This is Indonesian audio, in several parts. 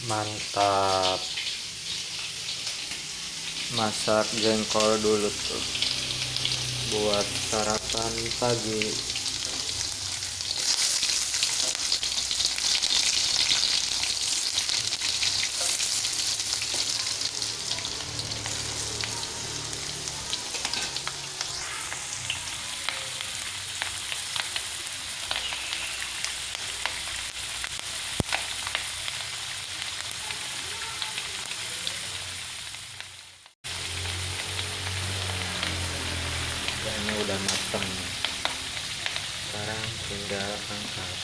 Mantap. Masak jengkol dulu tuh buat sarapan pagi. Kayaknya udah matang. Sekarang tinggal angkat.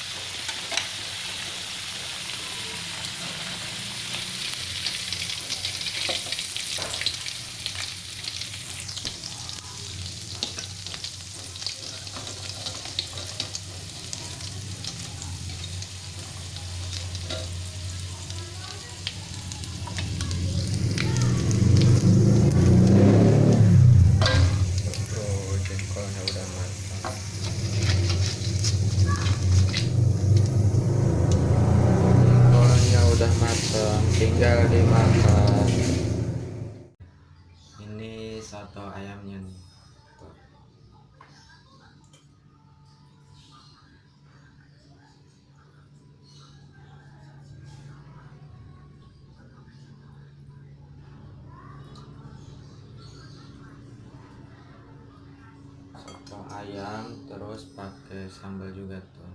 Oh, jengkolnya udah matang. Jengkolnya udah matang, tinggal dimakan. Ini soto ayamnya nih. Soto ayam terus pakai sambal juga tuh.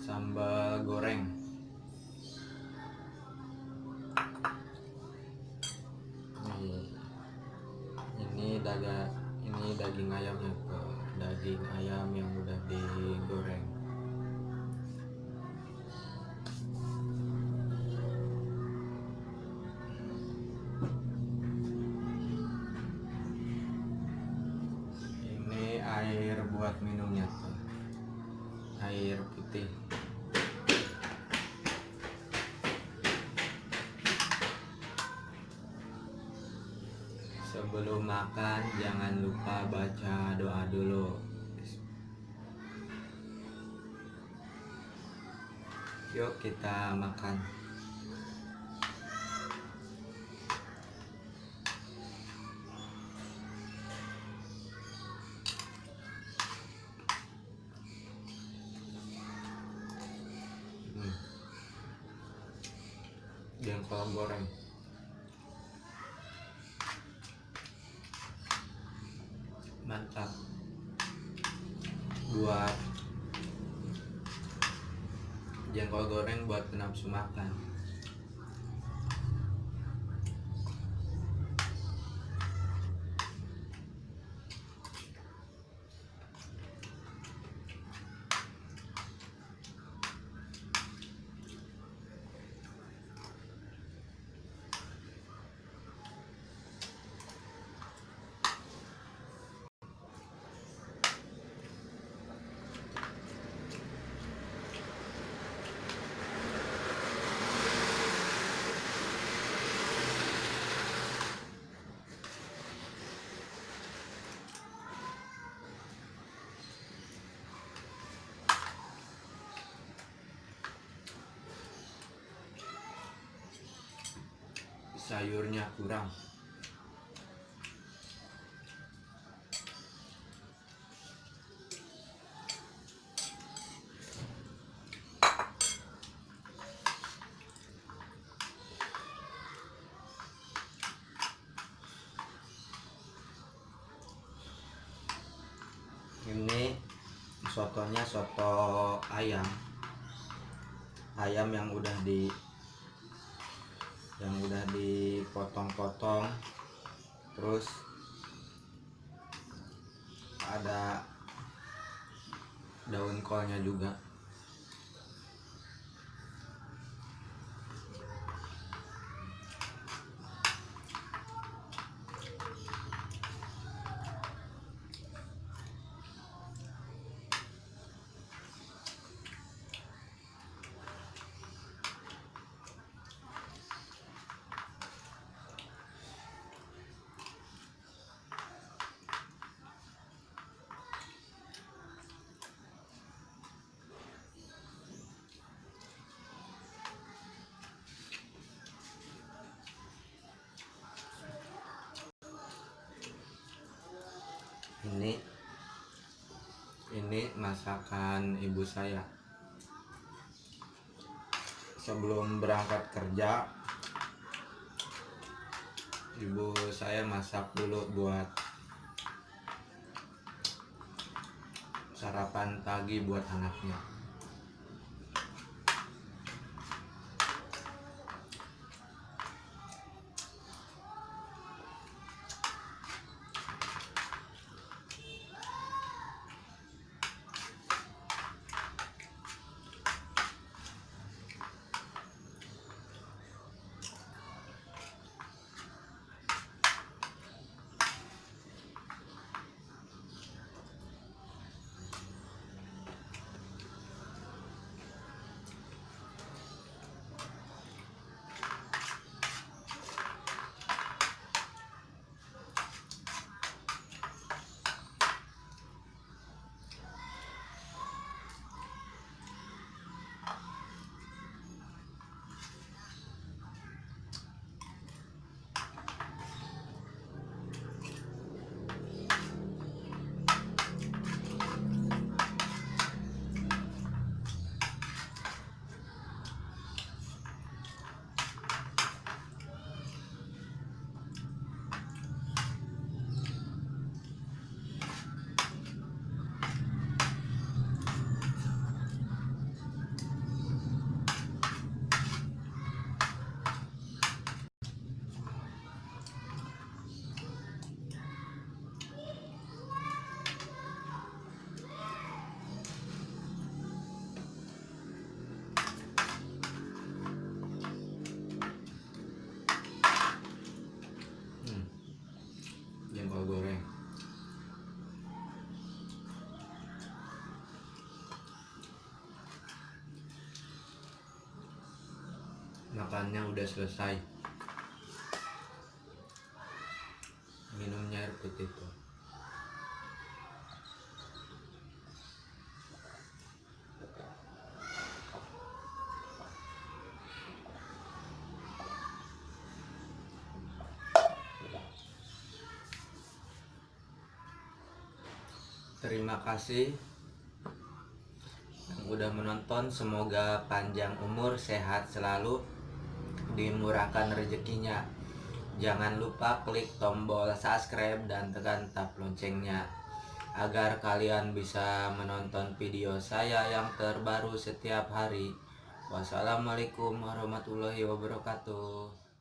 Sambal goreng. Ini daging ayamnya tuh. Daging ayam yang udah digoreng. Ini air buat minumnya tuh. Air putih. Sebelum makan jangan lupa baca doa dulu. Yuk kita makan. Jengkol goreng. Mantap. Buat jengkol goreng buat penafsu makan. Sayurnya kurang. Ini sotonya soto ayam yang udah dipotong-potong, terus ada daun kolnya juga. Ini masakan ibu saya. Sebelum berangkat kerja, ibu saya masak dulu buat sarapan pagi buat anaknya. Jengkol goreng. Makannya udah selesai. Minumnya air putih tuh. Terima kasih yang udah menonton. Semoga panjang umur, sehat selalu, dimurahkan rezekinya. Jangan lupa klik tombol subscribe dan tekan tab loncengnya agar kalian bisa menonton video saya yang terbaru setiap hari. Wassalamualaikum warahmatullahi wabarakatuh.